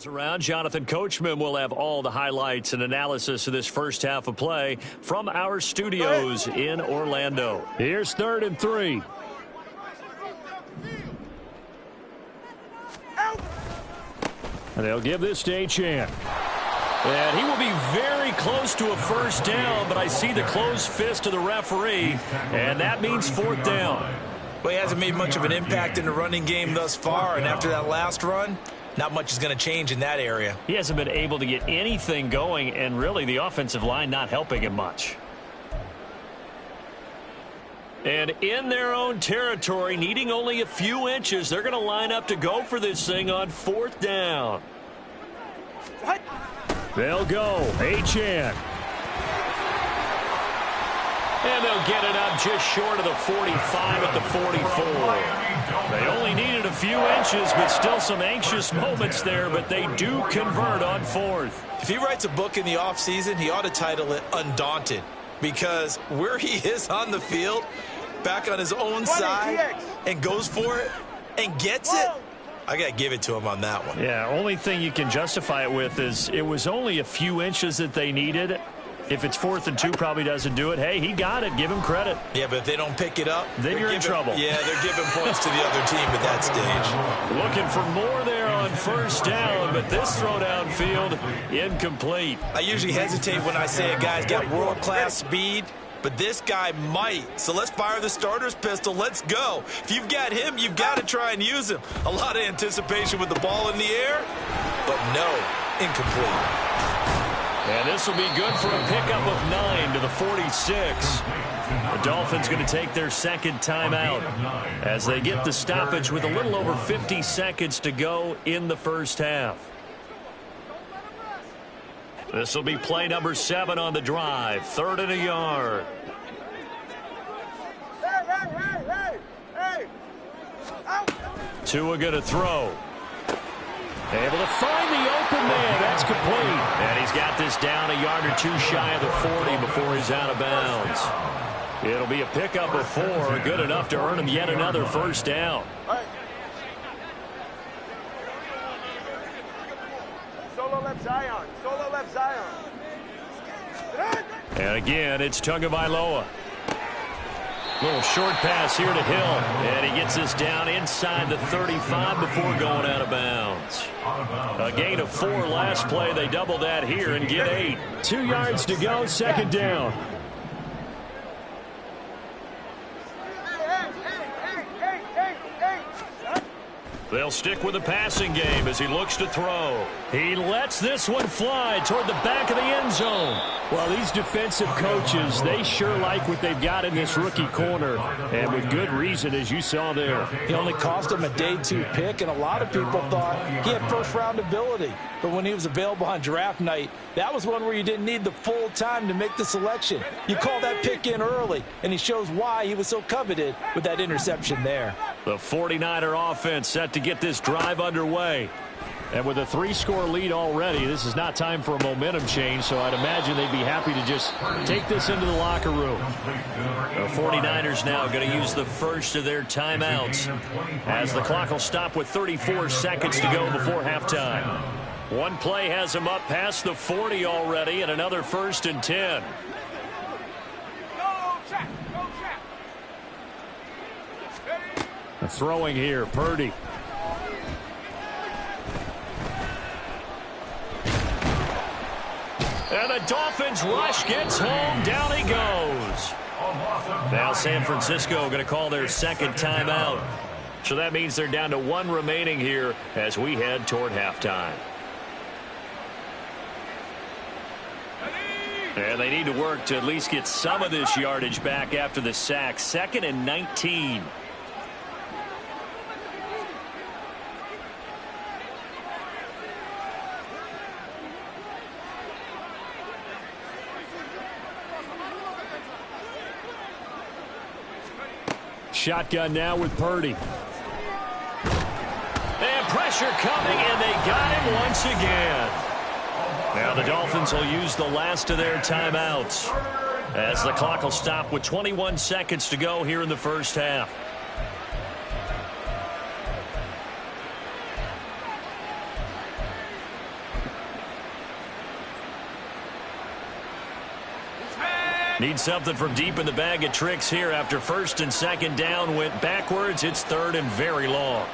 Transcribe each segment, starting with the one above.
Around Jonathan Coachman will have all the highlights and analysis of this first half of play from our studios in Orlando. Here's 3rd and 3. And they'll give this to Achan. And he will be very close to a first down, but I see the closed fist of the referee, and that means 4th down. Well, he hasn't made much of an impact in the running game thus far, and after that last run, not much is going to change in that area. He hasn't been able to get anything going, and really the offensive line not helping him much. And in their own territory, needing only a few inches, they're going to line up to go for this thing on 4th down. What? They'll go. Achan. And they'll get it up just short of the 45 at the 44. They only needed a few inches, but still some anxious moments there, but they do convert on 4th. If he writes a book in the offseason, he ought to title it Undaunted, because where he is on the field, back on his own side, and goes for it and gets it, I got to give it to him on that one. Yeah, only thing you can justify it with is it was only a few inches that they needed. If it's 4th and 2, probably doesn't do it. Hey, he got it. Give him credit. Yeah, but if they don't pick it up, then you're in trouble. Yeah, they're giving points to the other team at that stage. Looking for more there on 1st down, but this throw downfield incomplete. I usually hesitate when I say a guy's got world-class speed, but this guy might. So let's fire the starter's pistol. Let's go. If you've got him, you've got to try and use him. A lot of anticipation with the ball in the air, but no, incomplete. And this will be good for a pickup of 9 to the 46. The Dolphins going to take their 2nd timeout as they get the stoppage with a little over 50 seconds to go in the first half. This will be play number 7 on the drive. 3rd and a yard. Tua going to throw. Able to find the open man. That's complete. And he's got this down a yard or 2 shy of the 40 before he's out of bounds. It'll be a pickup of 4, good enough to earn him yet another first down. Solo left Zion. Solo left Zion. And again, it's Tagovailoa. Little short pass here to Hill, and he gets this down inside the 35 before going out of bounds. A gain of 4 last play. They double that here and get 8. 2 yards to go, 2nd down. They'll stick with the passing game as he looks to throw. He lets this one fly toward the back of the end zone. Well, these defensive coaches, they sure like what they've got in this rookie corner, and with good reason, as you saw there. He only cost him a day 2 pick, and a lot of people thought he had first-round ability. But when he was available on draft night, that was one where you didn't need the full time to make the selection. You call that pick in early, and he shows why he was so coveted with that interception there. The 49er offense set to get this drive underway. And with a 3-score lead already, this is not time for a momentum change, so I'd imagine they'd be happy to just take this into the locker room. The 49ers now going to use the first of their timeouts as the clock will stop with 34 seconds to go before halftime. One play has him up past the 40 already, and another 1st and 10. Throwing here, Purdy. And the Dolphins rush gets home. Down he goes. Now San Francisco going to call their 2nd timeout. So that means they're down to 1 remaining here as we head toward halftime. And they need to work to at least get some of this yardage back after the sack. 2nd and 19. Shotgun now with Purdy. And pressure coming, and they got him once again. Now the Dolphins will use the last of their timeouts as the clock will stop with 21 seconds to go here in the first half. Need something from deep in the bag of tricks here after first and second down went backwards. It's third and very long.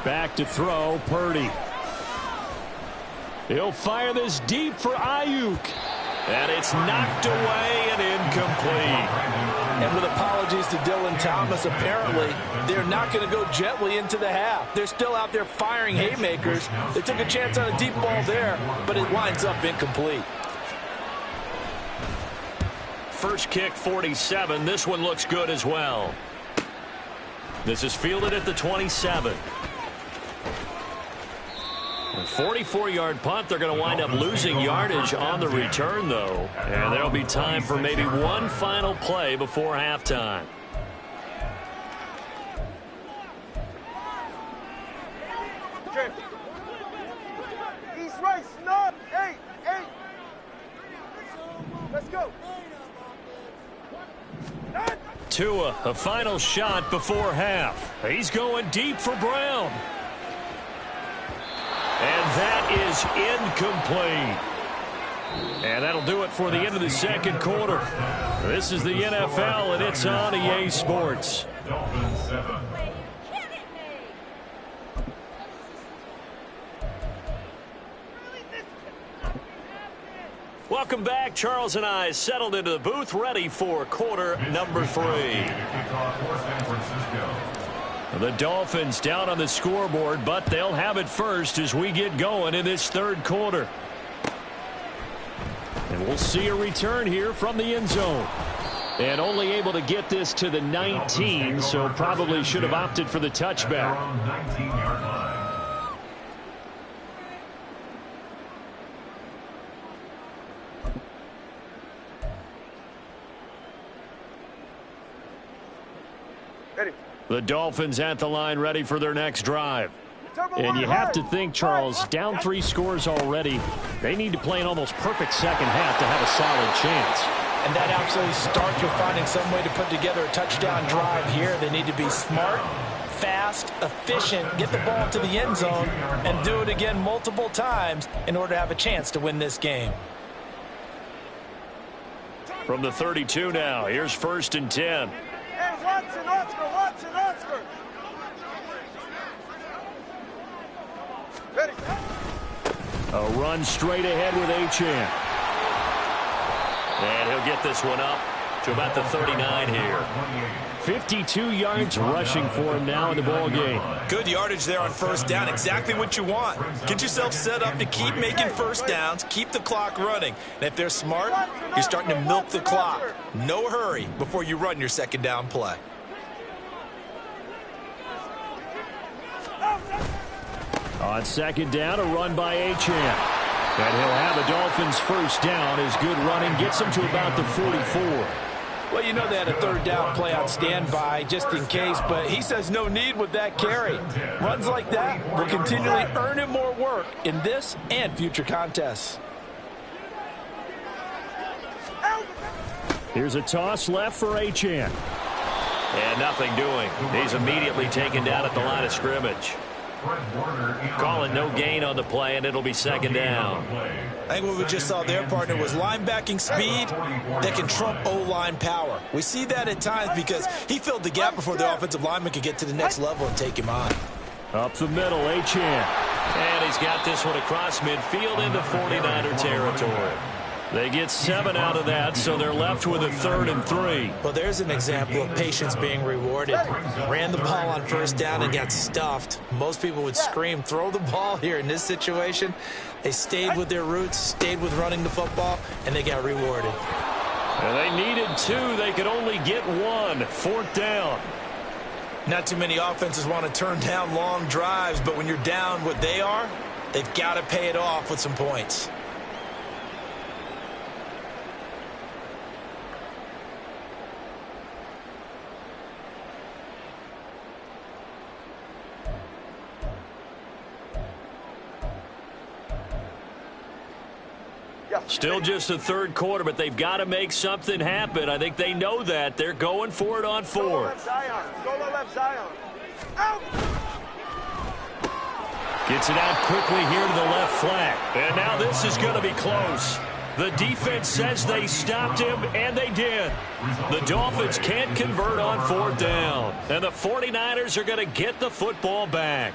Back to throw, Purdy. He'll fire this deep for Ayuk. And it's knocked away and incomplete. And with apologies to Dylan Thomas, apparently they're not going to go gently into the half. They're still out there firing haymakers. They took a chance on a deep ball there, but it winds up incomplete. First kick, 47. This one looks good as well. This is fielded at the 27. A 44-yard punt. They're going to wind up losing yardage on the return, though. And there'll be time for maybe one final play before halftime. East right, snug. 8. Let's go. Tua, a final shot before half. He's going deep for Brown. And that is incomplete. And that'll do it for the end of the second quarter. This is the NFL, and it's on EA Sports. Welcome back. Charles and I settled into the booth, ready for quarter number 3. The Dolphins down on the scoreboard, but they'll have it first as we get going in this third quarter. And we'll see a return here from the end zone. And only able to get this to the 19, so probably should have opted for the touchback. The Dolphins at the line, ready for their next drive. And you have to think, Charles, down 3 scores already. They need to play an almost perfect second half to have a solid chance. And that absolutely starts with finding some way to put together a touchdown drive here. They need to be smart, fast, efficient, get the ball to the end zone, and do it again multiple times in order to have a chance to win this game. From the 32 now, here's first and 10. Hey, Watson. Ready. A run straight ahead with Achane. And he'll get this one up to about the 39 here. 52 yards rushing for him now in the ball game. Good yardage there on first down. Exactly what you want. Get yourself set up to keep making first downs, keep the clock running. And if they're smart, you're starting to milk the clock. No hurry before you run your second down play. On second down, a run by Achane. And he'll have the Dolphins first down. His good running gets him to about the 44. Well, you know they had a third down play on standby just in case, but he says no need with that carry. Runs like that will continually earn him more work in this and future contests. Here's a toss left for Achane. And nothing doing. He's immediately taken down at the line of scrimmage. Calling no gain on the play, and it'll be second down. I think what we just saw there, partner, was linebacking speed that can trump O-line power. We see that at times because he filled the gap before the offensive lineman could get to the next level and take him on. Up the middle, Achane. And he's got this one across midfield into 49er territory. They get 7 out of that, so they're left with a 3rd and 3. Well, there's an example of patience being rewarded. Ran the ball on first down and got stuffed. Most people would scream, throw the ball here. In this situation, they stayed with their roots, stayed with running the football, and they got rewarded. And they needed 2. They could only get 1. 4th down. Not too many offenses want to turn down long drives, but when you're down what they are, they've got to pay it off with some points. Still just the third quarter, but they've got to make something happen. I think they know that. They're going for it on 4th. Solo left Zion. Out. Gets it out quickly here to the left flat. And now this is going to be close. The defense says they stopped him, and they did. The Dolphins can't convert on 4th down. And the 49ers are going to get the football back.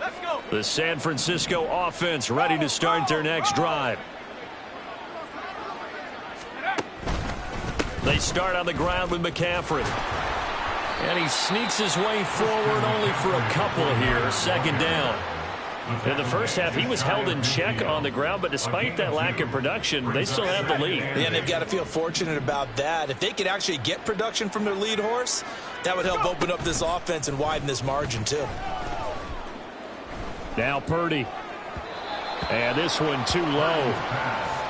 Let's go. The San Francisco offense ready to start their next drive. They start on the ground with McCaffrey. And he sneaks his way forward only for a couple here. 2nd down. In the first half, he was held in check on the ground, but despite that lack of production, they still have the lead. Yeah, and they've got to feel fortunate about that. If they could actually get production from their lead horse, that would help open up this offense and widen this margin, too. Now Purdy. And this one too low.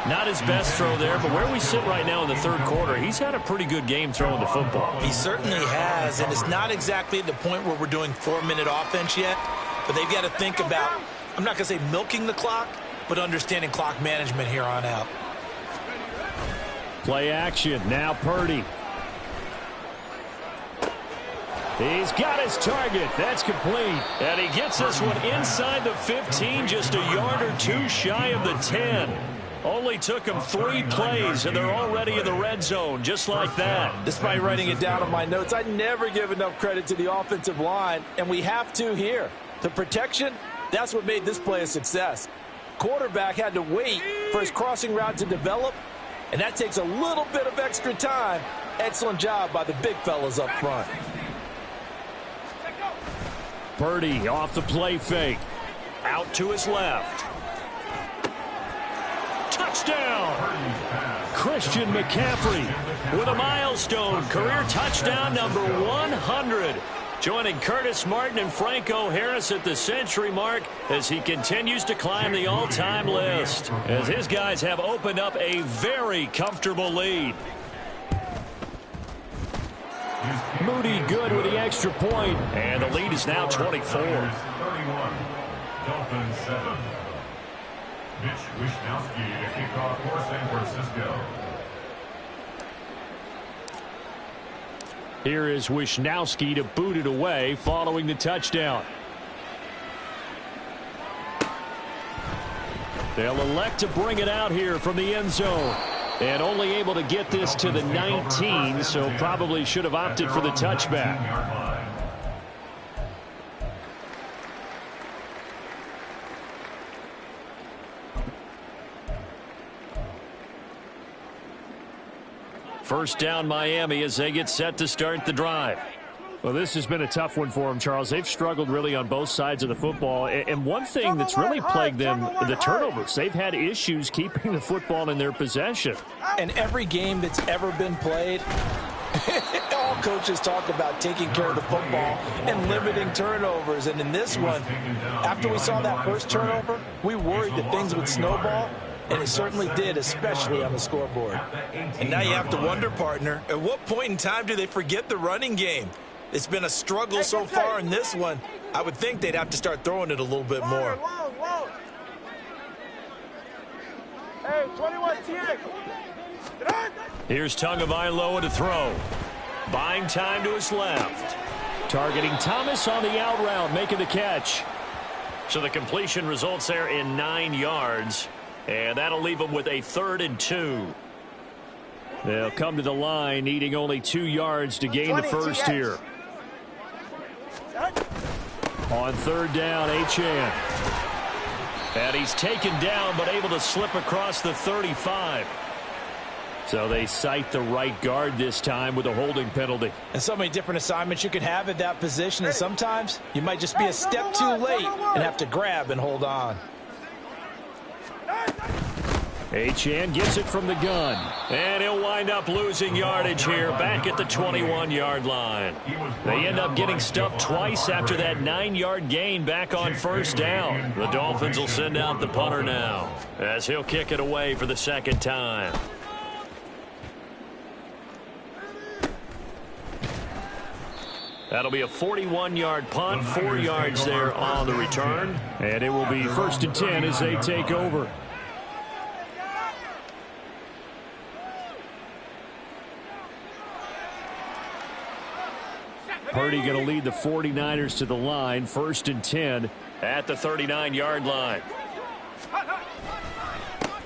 Not his best throw there, but where we sit right now in the 3rd quarter, he's had a pretty good game throwing the football. He certainly has, and it's not exactly at the point where we're doing 4-minute offense yet, but they've got to think about, I'm not going to say milking the clock, but understanding clock management here on out. Play action. Now Purdy. He's got his target. That's complete. And he gets this one inside the 15, just a yard or two shy of the 10. Only took him 3 plays, and they're already in the red zone, just like that. Despite writing it down on my notes, I never give enough credit to the offensive line, and we have to here. The protection, that's what made this play a success. Quarterback had to wait for his crossing route to develop, and that takes a little bit of extra time. Excellent job by the big fellas up front. Purdy off the play fake. Out to his left. Touchdown! Christian McCaffrey with a milestone. Career touchdown number 100. Joining Curtis Martin and Franco Harris at the century mark as he continues to climb the all-time list. As his guys have opened up a very comfortable lead. Moody good with the extra point. And the lead is now 24. 31. Dolphins 7. Mitch Wishnowsky to kick off for San Francisco. Here is Wishnowsky to boot it away following the touchdown. They'll elect to bring it out here from the end zone. And only able to get this to the 19, so probably should have opted for the touchback. First down Miami as they get set to start the drive. Well, this has been a tough one for them, Charles. They've struggled really on both sides of the football. And one thing that's really plagued them, the turnovers. They've had issues keeping the football in their possession. And every game that's ever been played, all coaches talk about taking care of the football and limiting turnovers. And in this one, after we saw that first turnover, we worried that things would snowball. And it certainly did, especially on the scoreboard. And now you have to wonder, partner, at what point in time do they forget the running game? It's been a struggle so far in this one. I would think they'd have to start throwing it a little bit more. Hey, 21 TX. Here's Tagovailoa to throw. Buying time to his left. Targeting Thomas on the out route, making the catch. So the completion results there in 9 yards. And that'll leave them with a 3rd and 2. They'll come to the line, needing only 2 yards to gain the first here. On 3rd down, Achane. And he's taken down, but able to slip across the 35. So they cite the right guard this time with a holding penalty. And so many different assignments you can have at that position, and sometimes you might just be a step too late and have to grab and hold on. Achane gets it from the gun. And he'll wind up losing yardage here back at the 21-yard line. They end up getting stuffed twice after that 9-yard gain back on 1st down. The Dolphins will send out the punter now as he'll kick it away for the 2nd time. That'll be a 41-yard punt, 4 yards there on the return. And it will be 1st and 10 as they take over. Purdy going to lead the 49ers to the line. 1st and 10 at the 39-yard line.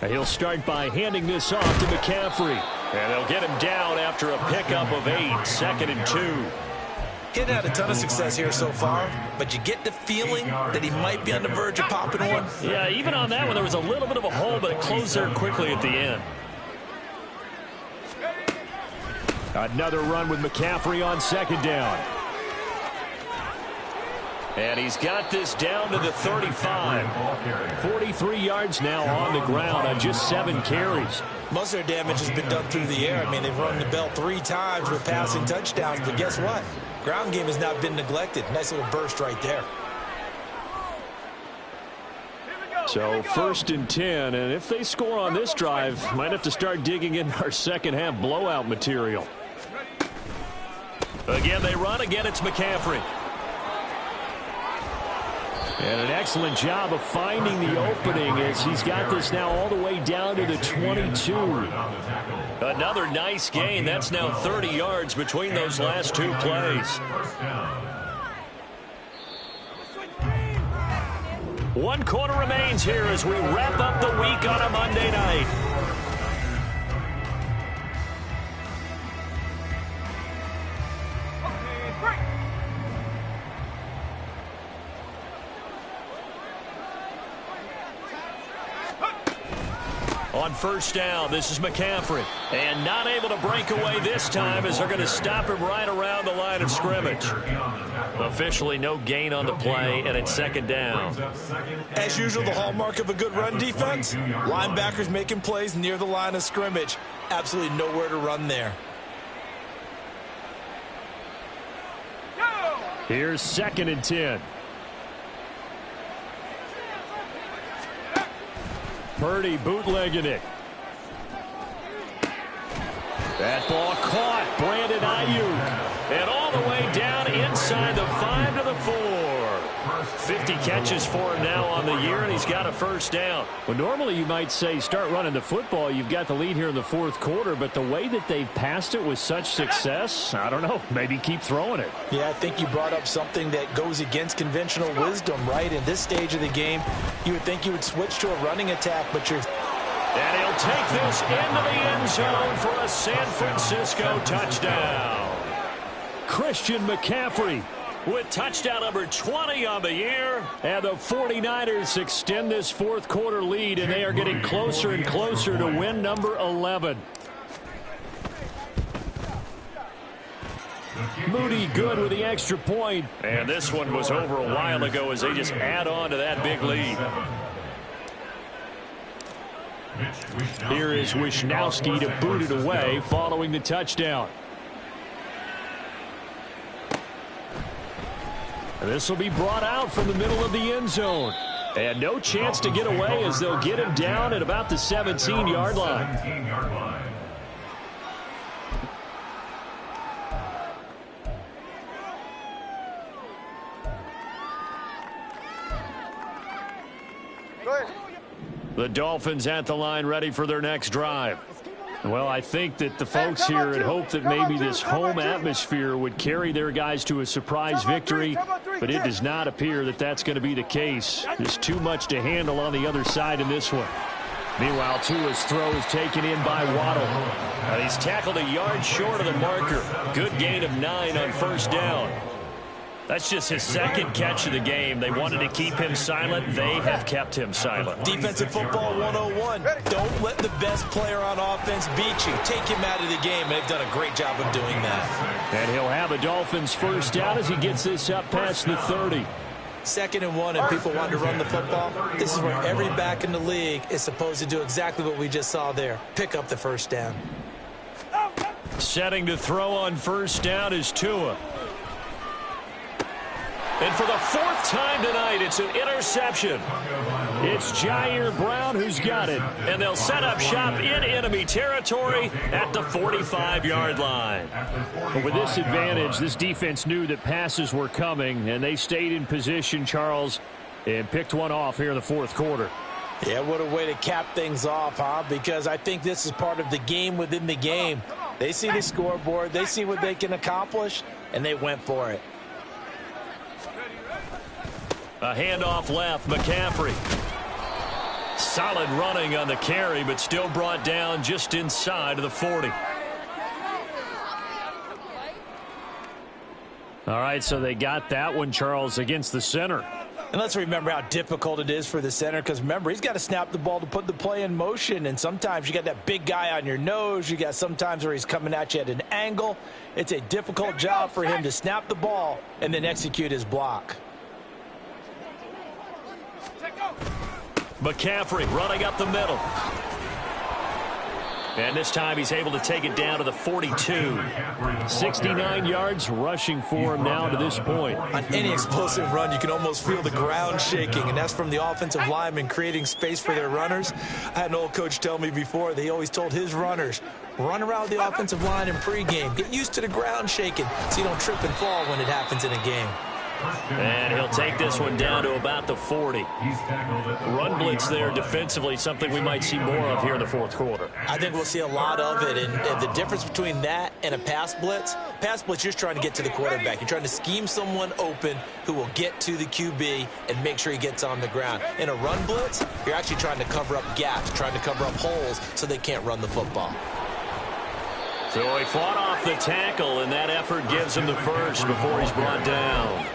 And he'll start by handing this off to McCaffrey. And they'll get him down after a pickup of 8. 2nd and 2. He hadn't had a ton of success here so far, but you get the feeling that he might be on the verge of popping one. Yeah, even on that one, there was a little bit of a hole, but it closed there quickly at the end. Another run with McCaffrey on 2nd down. And he's got this down to the 35. 43 yards now on the ground on just 7 carries. Most of their damage has been done through the air. I mean, they've rung the bell 3 times with passing touchdowns, but guess what? Ground game has not been neglected. Nice little burst right there. So 1st and 10, and if they score on this drive, might have to start digging in our second half blowout material. Again, they run. Again, it's McCaffrey. And an excellent job of finding the opening as he's got this now all the way down to the 22. Another nice gain. That's now 30 yards between those last 2 plays. 1 quarter remains here as we wrap up the week on a Monday night. On 1st down, this is McCaffrey. And not able to break away this time as they're going to stop him right around the line of scrimmage. Officially no gain on the play, and it's 2nd down. As usual, the hallmark of a good run defense, linebackers making plays near the line of scrimmage. Absolutely nowhere to run there. Here's 2nd and 10. Purdy bootlegging it. That ball caught. Brandon Ayuk. And all the way down inside the 5 to the 4. 50 catches for him now on the year, and he's got a 1st down. Well, normally you might say start running the football. You've got the lead here in the 4th quarter, but the way that they've passed it with such success, I don't know, maybe keep throwing it. Yeah, I think you brought up something that goes against conventional wisdom, right? In this stage of the game, you would think you would switch to a running attack, but you're... And he'll take this into the end zone for a San Francisco touchdown. Christian McCaffrey with touchdown number 20 on the year. And the 49ers extend this 4th quarter lead, and they are getting closer and closer to win number 11. Moody good with the extra point. And this one was over a while ago as they just add on to that big lead. Here is Wishnowski to boot it away following the touchdown. This will be brought out from the middle of the end zone. And no chance to get away as they'll get him down at about the 17-yard line. The Dolphins at the line ready for their next drive. Well, I think that the folks here had hoped that maybe this home atmosphere would carry their guys to a surprise victory, but it does not appear that that's going to be the case. There's too much to handle on the other side in this one. Meanwhile, Tua's throw is taken in by Waddle. And he's tackled a yard short of the marker. Good gain of 9 on 1st down. That's just his 2nd catch of the game. They wanted to keep him silent. They have kept him silent. Defensive football 101. Don't let the best player on offense beat you. Take him out of the game, and they've done a great job of doing that. And he'll have a Dolphins 1st down as he gets this up past the 30. 2nd and 1, and people want to run the football. This is where every back in the league is supposed to do exactly what we just saw there. Pick up the 1st down. Setting to throw on 1st down is Tua. And for the 4th time tonight, it's an interception. It's Jair Brown who's got it. And they'll set up shop in enemy territory at the 45-yard line. But with this advantage, this defense knew that passes were coming, and they stayed in position, Charles, and picked one off here in the 4th quarter. Yeah, what a way to cap things off, huh? Because I think this is part of the game within the game. They see the scoreboard. They see what they can accomplish, and they went for it. A handoff left, McCaffrey. Solid running on the carry, but still brought down just inside of the 40. All right, so they got that one, Charles, against the center. And let's remember how difficult it is for the center, because remember, he's got to snap the ball to put the play in motion, and sometimes you got that big guy on your nose. You got sometimes where he's coming at you at an angle. It's a difficult job for him to snap the ball and then execute his block. McCaffrey running up the middle. And this time he's able to take it down to the 42. 69 yards rushing for him now to this point. On any explosive run, you can almost feel the ground shaking, and that's from the offensive linemen creating space for their runners. I had an old coach tell me before, they always told his runners, run around the offensive line in pregame. Get used to the ground shaking so you don't trip and fall when it happens in a game. And he'll take this one down to about the 40. Run blitz there defensively, something we might see more of here in the fourth quarter. I think we'll see a lot of it, and the difference between that and a pass blitz, you're just trying to get to the quarterback. You're trying to scheme someone open who will get to the QB and make sure he gets on the ground. In a run blitz, you're actually trying to cover up gaps, trying to cover up holes so they can't run the football. So he fought off the tackle, and that effort gives him the first before he's brought down.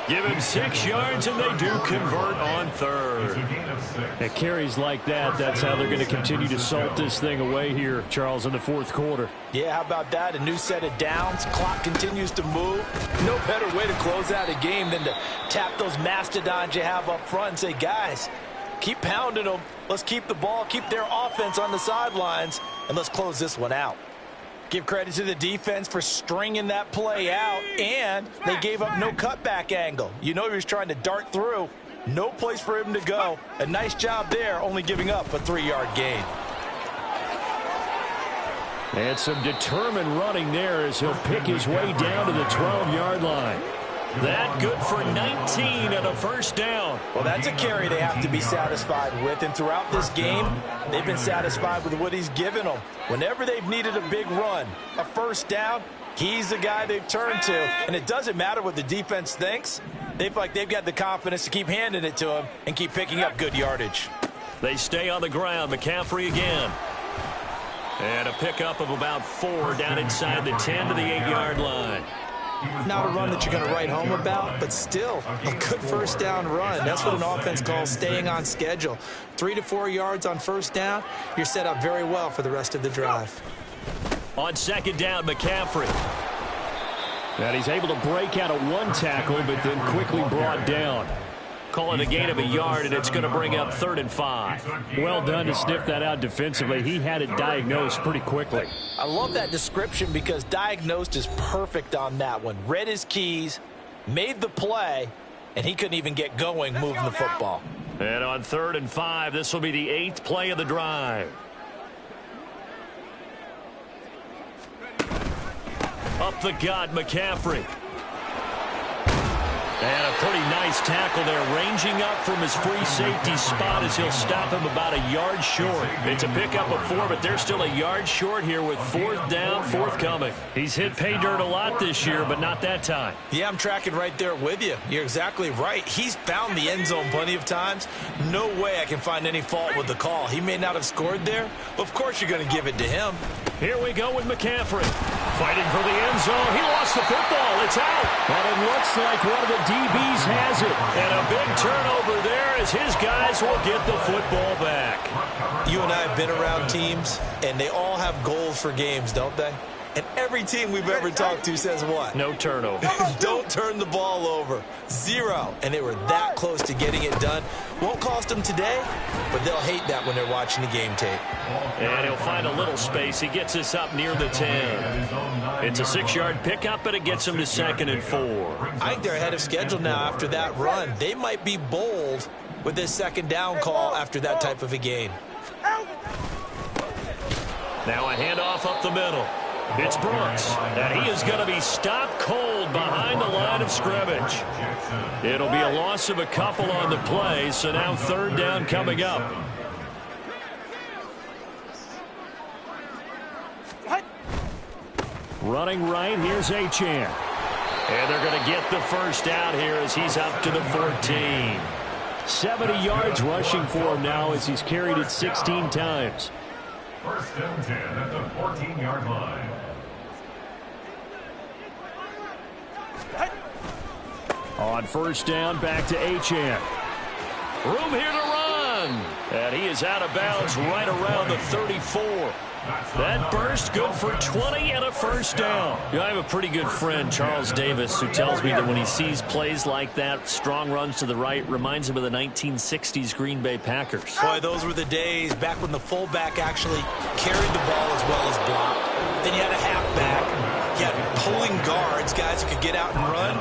Give him 6 yards, and they do convert on third. At carries like that, that's how they're going to continue to salt this thing away here, Charles, in the fourth quarter. Yeah, how about that? A new set of downs. Clock continues to move. No better way to close out a game than to tap those mastodons you have up front and say, guys, keep pounding them. Let's keep the ball, keep their offense on the sidelines, and let's close this one out. Give credit to the defense for stringing that play out, and they gave up no cutback angle. You know he was trying to dart through. No place for him to go. A nice job there, only giving up a 3-yard gain. And some determined running there as he'll pick his way down to the 12-yard line. That good for 19 and a first down. Well, that's a carry they have to be satisfied with. And throughout this game, they've been satisfied with what he's given them. Whenever they've needed a big run, a first down, he's the guy they've turned to. And it doesn't matter what the defense thinks. They feel like they've got the confidence to keep handing it to him and keep picking up good yardage. They stay on the ground. McCaffrey again. And a pickup of about 4 down inside the 10 to the 8-yard line. Not a run that you're going to write home about, but still a good first down run. That's what an offense calls staying on schedule. 3 to 4 yards on first down, you're set up very well for the rest of the drive. On second down, McCaffrey. And he's able to break out of one tackle, but then quickly brought down. Calling a gain of a yard, and it's going to bring up 3rd and 5. Well done to sniff that out defensively. He had it diagnosed pretty quickly. I love that description because diagnosed is perfect on that one. Read his keys, made the play, and he couldn't even get going moving the football. And on 3rd and 5, this will be the 8th play of the drive. Up the gut, McCaffrey. And a pretty nice tackle there, ranging up from his free safety spot as he'll stop him about a yard short. It's a pickup of 4, but they're still a yard short here with 4th down, forthcoming. He's hit pay dirt a lot this year, but not that time. Yeah, I'm tracking right there with you. You're exactly right. He's found the end zone plenty of times. No way I can find any fault with the call. He may not have scored there, but of course you're going to give it to him. Here we go with McCaffrey. Fighting for the end zone. He lost the football. It's out. And it looks like one of the DBs has it. And a big turnover there as his guys will get the football back. You and I have been around teams, and they all have goals for games, don't they? And every team we've ever talked to says what? No turnover. Don't turn the ball over. 0. And they were that close to getting it done. Won't cost them today, but they'll hate that when they're watching the game tape. And he'll find a little space. He gets us up near the 10. It's a 6-yard pickup, but it gets him to 2nd and 4. I think they're ahead of schedule now after that run. They might be bold with this 2nd down call after that type of a gain. Now a handoff up the middle. It's Brooks, and he is going to be stopped cold behind the line of scrimmage. It'll be a loss of a couple on the play, so now 3rd down coming up. Running right, here's Achane. And they're going to get the first out here as he's up to the 14. 70 yards rushing for him now as he's carried it 16 times. First and 10 at the 14-yard line. On first down, back to Achane. Room here to run. And he is out of bounds right around the 34. That burst good for 20 and a first down. You know, I have a pretty good friend, Charles Davis, who tells me that when he sees plays like that, strong runs to the right, reminds him of the 1960s Green Bay Packers. Boy, those were the days back when the fullback actually carried the ball as well as blocked. Then you had a halfback. You had pulling guards, guys who could get out and run.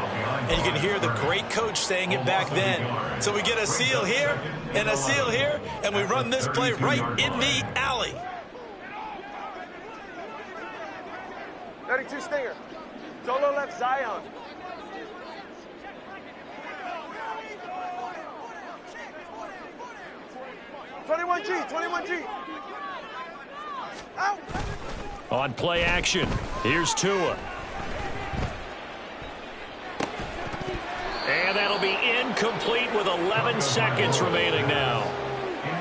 And you can hear the great coach saying it back then. So we get a seal here and a seal here, and we run this play right in the alley. 32 Stinger. Solo left Zion. Twenty-one G. Out. On play action, here's Tua. And that'll be incomplete with 11 seconds remaining now.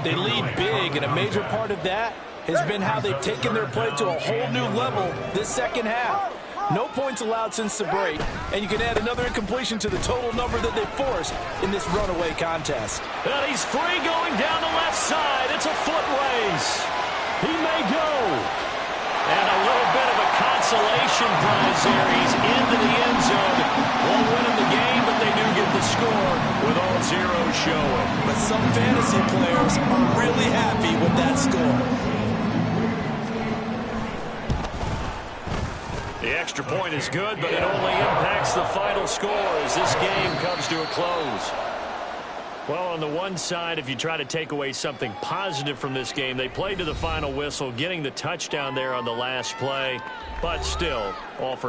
They lead big, and a major part of that has been how they've taken their play to a whole new level this second half. No points allowed since the break, and you can add another incompletion to the total number that they forced in this runaway contest. And he's free going down the left side. It's a foot race. He may go. And a little bit of a consolation prize here. He's into the end zone. Won't win in the game, but they do get the score with all zeros showing. But some fantasy players are really happy with that score. The extra point is good, but it only impacts the final score as this game comes to a close. Well, on the one side, if you try to take away something positive from this game, they played to the final whistle, getting the touchdown there on the last play, but still, all for